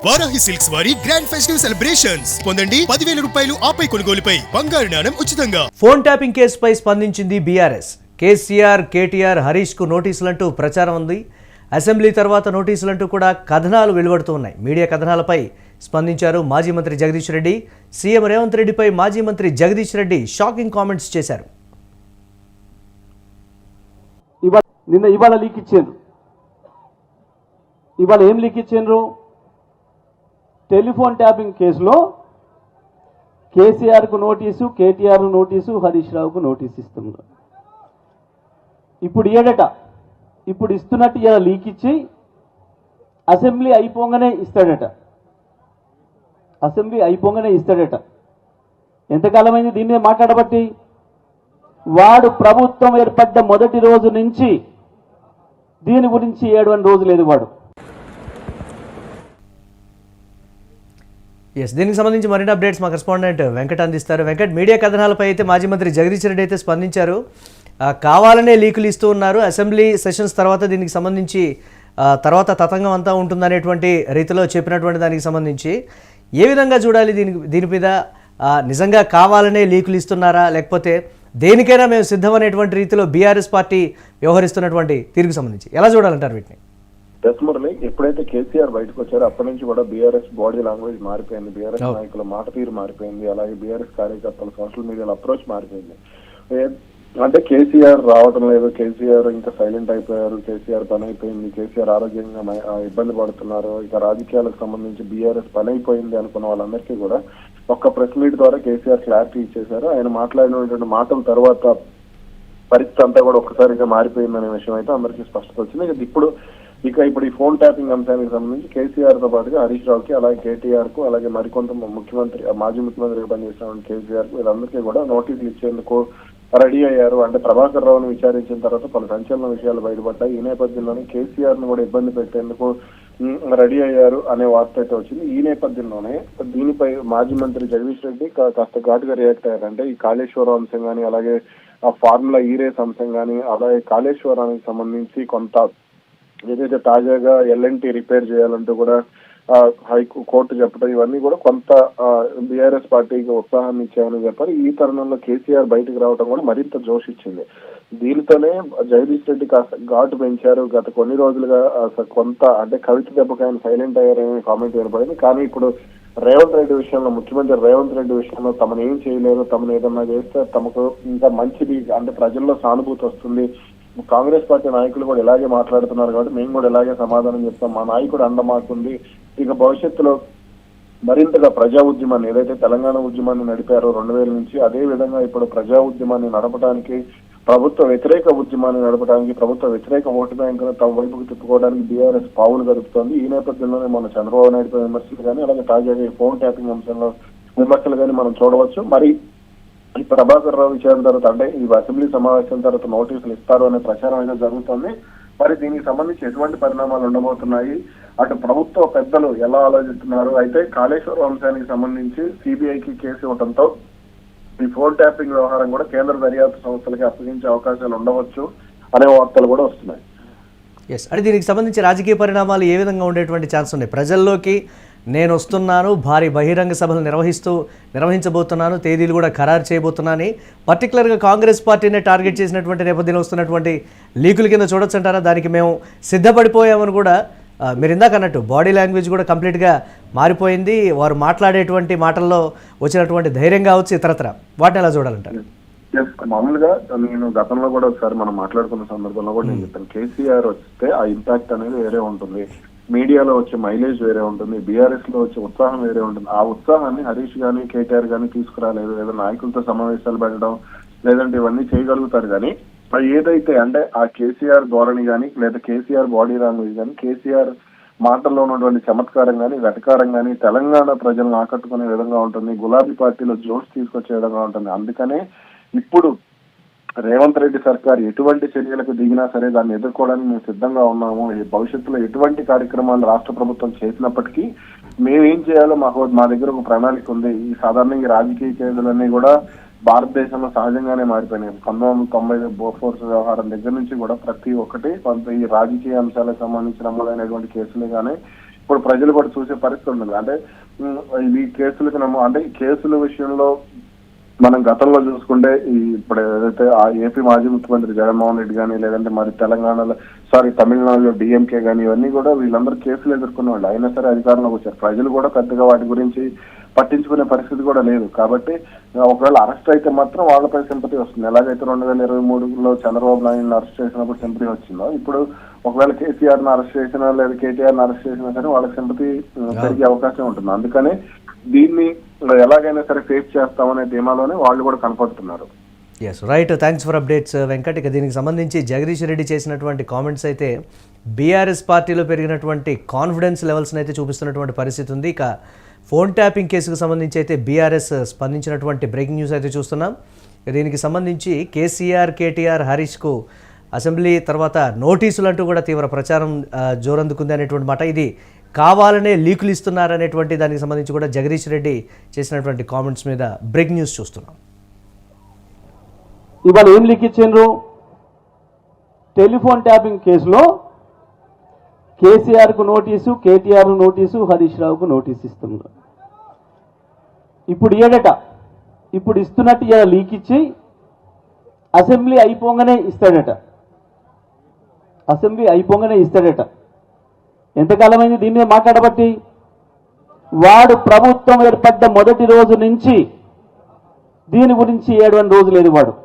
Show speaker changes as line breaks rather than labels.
Varahi silks వారి grand festive celebrations పొందండి 10,000 రూపాయలు ఆపై కొనుగోలుపై బంగారు నాణెం ఉచితంగా.
ఫోన్ ట్యాపింగ్ కేసుపై స్పందించింది బీఆర్ఎస్. కేసీఆర్, కేటీఆర్, హరీష్ కు నోటీసులంటూ ప్రచారం ఉంది. అసెంబ్లీ తర్వాత నోటీసులంటూ కూడా కథనాలు వెలువడుతూ ఉన్నాయి. మీడియా కథనాలపై స్పందించారు మాజీ మంత్రి జగదీష్ రెడ్డి. సీఎం రేవంత్ రెడ్డిపై మాజీ మంత్రి జగదీష్ రెడ్డి షాకింగ్ కామెంట్స్ చేశారు.
ఇవాళ లీక్ ఇచ్చారు. ఇవాళ ఏం లీక్ ఇచ్చారు? టెలిఫోన్ ట్యాపింగ్ కేసులో కేసీఆర్కు నోటీసు, కేటీఆర్ నోటీసు, హరీష్ రావుకు నోటీసు ఇస్తున్నారు. ఇప్పుడు ఏడట, ఇప్పుడు ఇస్తున్నట్టు ఇలా లీక్ ఇచ్చి అసెంబ్లీ అయిపోగానే ఇస్తాడట. అసెంబ్లీ అయిపోగానే ఇస్తాడట. ఎంతకాలమైంది దీన్నే మాట్లాడబట్టి? వాడు ప్రభుత్వం ఏర్పడ్డ మొదటి రోజు నుంచి దీని గురించి 7 రోజు లేదు వాడు.
దీనికి సంబంధించి మరిన్ని అప్డేట్స్ మా కరెస్పాండెంట్ వెంకట్ అందిస్తారు. వెంకట్, మీడియా కథనాలపై అయితే మాజీ మంత్రి జగదీష్ రెడ్డి అయితే స్పందించారు. కావాలనే లీకులు ఇస్తూ ఉన్నారు. అసెంబ్లీ సెషన్స్ తర్వాత దీనికి సంబంధించి తర్వాత తతంగం అంతా ఉంటుందనేటువంటి రీతిలో చెప్పినటువంటి దానికి సంబంధించి ఏ విధంగా చూడాలి? దీని మీద నిజంగా కావాలనే లీకులు ఇస్తున్నారా, లేకపోతే దేనికైనా మేము సిద్ధమనేటువంటి రీతిలో బీఆర్ఎస్ పార్టీ వ్యవహరిస్తున్నటువంటి తీరుకు సంబంధించి ఎలా చూడాలంటారు వీటిని?
మురళి, ఎప్పుడైతే కేసీఆర్ బయటకు వచ్చారో అప్పటి నుంచి కూడా బీఆర్ఎస్ బాడీ లాంగ్వేజ్ మారిపోయింది, బీఆర్ఎస్ నాయకుల మాట తీరు మారిపోయింది, అలాగే బీఆర్ఎస్ కార్యకర్తల సోషల్ మీడియాలో అప్రోచ్ మారిపోయింది. అంటే కేసీఆర్ రావడం లేదు, కేసీఆర్ ఇంకా సైలెంట్ అయిపోయారు, కేసీఆర్ పని అయిపోయింది, కేసీఆర్ ఆరోగ్యంగా ఇబ్బంది పడుతున్నారు, ఇక రాజకీయాలకు సంబంధించి బీఆర్ఎస్ పని అయిపోయింది అనుకున్న వాళ్ళందరికీ కూడా ఒక్క ప్రెస్ మీట్ ద్వారా కేసీఆర్ క్లారిటీ ఇచ్చేశారు. ఆయన మాట్లాడినటువంటి మాటల తర్వాత పరిస్థితి అంతా కూడా ఒక్కసారిగా మారిపోయిందనే విషయం అయితే అందరికీ స్పష్టత వచ్చింది. ఇప్పుడు ఈ ఫోన్ ట్యాపింగ్ అంశానికి సంబంధించి కేసీఆర్ తో పాటుగా హరీష్ రావుకి, అలాగే కేటీఆర్ కు, అలాగే మరికొంత మాజీ ముఖ్యమంత్రిగా పనిచేసిన కేసీఆర్ కు, వీళ్ళందరికీ కూడా నోటీసులు ఇచ్చేందుకు రెడీ అయ్యారు. అంటే ప్రభాకర్ రావును విచారించిన తర్వాత పలు సంచలన విషయాలు బయటపడ్డాయి. ఈ నేపథ్యంలోనే కేసీఆర్ ను కూడా ఇబ్బంది పెట్టేందుకు రెడీ అయ్యారు అనే వార్త అయితే వచ్చింది. ఈ నేపథ్యంలోనే దీనిపై మాజీ మంత్రి జగదీష్ రెడ్డి కాస్త ఘాటుగా రియాక్ట్ అయ్యారు. అంటే ఈ కాళేశ్వరం అంశం కానీ, అలాగే ఆ ఫార్ములా ఈ రేస్ అంశం కానీ, అలాగే కాళేశ్వరానికి సంబంధించి కొంత ఏదైతే తాజాగా ఎల్ఎన్టీ రిపేర్ చేయాలంటూ కూడా కోర్టు చెప్పడం, ఇవన్నీ కూడా కొంత బీఆర్ఎస్ పార్టీకి ఉత్సాహాన్ని ఇచ్చాయని చెప్పారు. ఈ తరుణంలో కేసీఆర్ బయటకు రావడం కూడా మరింత జోష్ ఇచ్చింది. దీనితోనే జగదీష్ రెడ్డి కాస్త ఘాటు పెంచారు. గత కొన్ని రోజులుగా కొంత అంటే కవిత దెబ్బకి ఆయన సైలెంట్ అయ్యారనే కామెంట్ వినపడింది. కానీ ఇప్పుడు రేవంత్ రెడ్డి విషయంలో, ముఖ్యమంత్రి రేవంత్ రెడ్డి విషయంలో తమను ఏం చేయలేరు, తమను ఏదన్నా చేస్తే తమకు ఇంకా మంచిది, అంటే ప్రజల్లో సానుభూతి వస్తుంది, కాంగ్రెస్ పార్టీ నాయకులు కూడా ఇలాగే మాట్లాడుతున్నారు కాబట్టి మేము కూడా ఇలాగే సమాధానం చెప్తాం, మా నాయకుడు అండ మాకుంది, ఇక భవిష్యత్తులో మరింతగా ప్రజా ఉద్యమాన్ని, ఏదైతే తెలంగాణ ఉద్యమాన్ని నడిపారో 2000 నుంచి, అదే విధంగా ఇప్పుడు ప్రజా ఉద్యమాన్ని నడపడానికి, ప్రభుత్వ వ్యతిరేక ఉద్యమాన్ని నడపడానికి, ప్రభుత్వ వ్యతిరేక ఓటు బ్యాంకును తమ వైపుకు తిప్పుకోవడానికి బీఆర్ఎస్ పావులు గడుపుతోంది. ఈ నేపథ్యంలోనే మన చంద్రబాబు నాయుడుపై విమర్శలు కానీ, అలాగే తాజాగా ఫోన్ ట్యాపింగ్ అంశంలో విమర్శలు కానీ మనం చూడవచ్చు. మరి ఈ ప్రభాకర్ రావు విషయం తర్వాత, అంటే ఈ అసెంబ్లీ సమావేశం తర్వాత నోటీసులు ఇస్తారు అనే ప్రచారం అయితే జరుగుతుంది. మరి దీనికి సంబంధించి ఎటువంటి పరిణామాలు ఉండబోతున్నాయి, అటు ప్రభుత్వ పెద్దలు ఎలా ఆలోచిస్తున్నారు? అయితే కాళేశ్వరం అంశానికి సంబంధించి సిబిఐకి కేసు ఇవ్వడంతో ఈ ఫోన్ ట్యాపింగ్ వ్యవహారం కూడా కేంద్ర దర్యాప్తు సంస్థలకి అప్పగించే అవకాశాలు ఉండవచ్చు అనే వార్తలు కూడా వస్తున్నాయి.
అంటే దీనికి సంబంధించి రాజకీయ పరిణామాలు ఏ విధంగా ఉండేటువంటి ఛాన్స్ ఉన్నాయి? ప్రజల్లోకి నేను వస్తున్నాను, భారీ బహిరంగ సభలు నిర్వహించబోతున్నాను, తేదీలు కూడా ఖరారు చేయబోతున్నాను, పర్టికులర్గా కాంగ్రెస్ పార్టీనే టార్గెట్ చేసినటువంటి నేపథ్యంలో వస్తున్నటువంటి లీకుల కింద చూడొచ్చు అంటారా? దానికి మేము సిద్ధపడిపోయామని కూడా మీరు ఇందాక అన్నట్టు బాడీ లాంగ్వేజ్ కూడా కంప్లీట్గా మారిపోయింది. వారు మాట్లాడేటువంటి మాటల్లో వచ్చినటువంటి ధైర్యం కావచ్చు, ఇతరత్ర వాటిని ఎలా చూడాలంటారు?
మామూలుగా నేను గతంలో కూడా ఒకసారి మనం మాట్లాడుకున్న సందర్భంలో కూడా నేను చెప్పాను, కేసీఆర్ వస్తే ఆ ఇంపాక్ట్ అనేది వేరే ఉంటుంది, మీడియాలో వచ్చే మైలేజ్ వేరే ఉంటుంది, బీఆర్ఎస్ లో వచ్చే ఉత్సాహం వేరే ఉంటుంది. ఆ ఉత్సాహాన్ని హరీష్ గానీ కేటీఆర్ గానీ తీసుకురాలేదు. లేదా నాయకులతో సమావేశాలు పెట్టడం, లేదంటే ఇవన్నీ చేయగలుగుతారు. కానీ ఏదైతే అంటే ఆ కేసీఆర్ ధోరణి కానీ, లేదా కేసీఆర్ బాడీ లాంగ్వేజ్ కానీ, కేసీఆర్ మాటల్లో ఉన్నటువంటి చమత్కారం కానీ, వెటకారం కానీ తెలంగాణ ప్రజలను ఆకట్టుకునే విధంగా ఉంటుంది, గులాబీ పార్టీలో జోష్ తీసుకొచ్చే విధంగా ఉంటుంది. అందుకనే ఇప్పుడు రేవంత్ రెడ్డి సర్కార్ ఎటువంటి చర్యలకు దిగినా సరే దాన్ని ఎదుర్కోవడానికి మేము సిద్ధంగా ఉన్నాము. భవిష్యత్తులో ఎటువంటి కార్యక్రమాలు రాష్ట్ర ప్రభుత్వం చేసినప్పటికీ మేమేం చేయాలో మా దగ్గర ఒక ప్రణాళిక ఉంది. ఈ సాధారణంగా రాజకీయ కేసులన్నీ కూడా భారతదేశంలో సహజంగానే మారిపోయినాయి. 1990 బోఫోర్స్ వ్యవహారం దగ్గర నుంచి కూడా ప్రతి ఒక్కటి కొంత ఈ రాజకీయ అంశాలకు సంబంధించి నమోదైనటువంటి కేసులు కానీ, ఇప్పుడు ప్రజలు కూడా చూసే పరిస్థితి ఉంటుంది. అంటే ఈ కేసులకి అంటే ఈ కేసుల విషయంలో మనం గతంలో చూసుకుంటే ఇప్పుడు ఏదైతే ఆ ఏపీ మాజీ ముఖ్యమంత్రి జగన్మోహన్ రెడ్డి కానీ, లేదంటే మరి తమిళనాడులో డిఎంకే కానీ, ఇవన్నీ కూడా వీళ్ళందరూ కేసులు ఎదుర్కొన్న వాళ్ళు. అయినా సరే అధికారంలోకి వచ్చారు. ప్రజలు కూడా పెద్దగా వాటి గురించి పట్టించుకునే పరిస్థితి కూడా లేదు. కాబట్టి ఒకవేళ అరెస్ట్ అయితే మాత్రం వాళ్ళపై సింపతి వస్తుంది. ఎలాగైతే 2023లో చంద్రబాబు నాయుడుని అరెస్ట్ చేసినప్పుడు సింపతి వచ్చిందో, ఇప్పుడు ఒకవేళ కేసీఆర్ ని అరెస్ట్ చేసినా లేదా కేటీఆర్ ని అరెస్ట్ చేసినా సరే వాళ్ళకి సింపతి పెరిగే అవకాశం ఉంటుంది. అందుకనే దీన్ని ఎలాగైనా సరే ఫేస్ చేస్తామనే ధీమాలోనే వాళ్ళు కూడా కనపడుతున్నారు.
Yes, right. Thanks for updates Venkat. ఇక దీనికి సంబంధించి జగదీష్ రెడ్డి చేసినటువంటి కామెంట్స్ అయితే బీఆర్ఎస్ పార్టీలో పెరిగినటువంటి కాన్ఫిడెన్స్ లెవెల్స్ని అయితే చూపిస్తున్నటువంటి పరిస్థితి ఉంది. ఇక ఫోన్ ట్యాపింగ్ కేసుకు సంబంధించి అయితే బీఆర్ఎస్ స్పందించినటువంటి బ్రేకింగ్ న్యూస్ అయితే చూస్తున్నాం. దీనికి సంబంధించి కేసీఆర్, కేటీఆర్, హరీష్కు అసెంబ్లీ తర్వాత నోటీసులు అంటూ కూడా తీవ్ర ప్రచారం జోరందుకుంది అనేటువంటి మాట. ఇది కావాలనే లీకులు ఇస్తున్నారనేటువంటి దానికి సంబంధించి కూడా జగదీష్ రెడ్డి చేసినటువంటి కామెంట్స్ మీద బ్రేకింగ్ న్యూస్ చూస్తున్నాం.
ఇవాళ ఏం లీక్ ఇచ్చిండ్రు? టెలిఫోన్ ట్యాపింగ్ కేసులో కేసీఆర్కు నోటీసు, కేటీఆర్ నోటీసు, హరీష్ రావుకు నోటీసు ఇస్తున్నారు. ఇప్పుడు ఏడట, ఇప్పుడు ఇస్తున్నట్టు ఇలా లీక్ ఇచ్చి అసెంబ్లీ అయిపోగానే ఇస్తాడట. అసెంబ్లీ అయిపోగానే ఇస్తాడట. ఎంతకాలమైంది దీని మీద మాట్లాడబట్టి? వాడు ప్రభుత్వం ఏర్పడ్డ మొదటి రోజు నుంచి దీని గురించి 7 రోజు లేదు వాడు.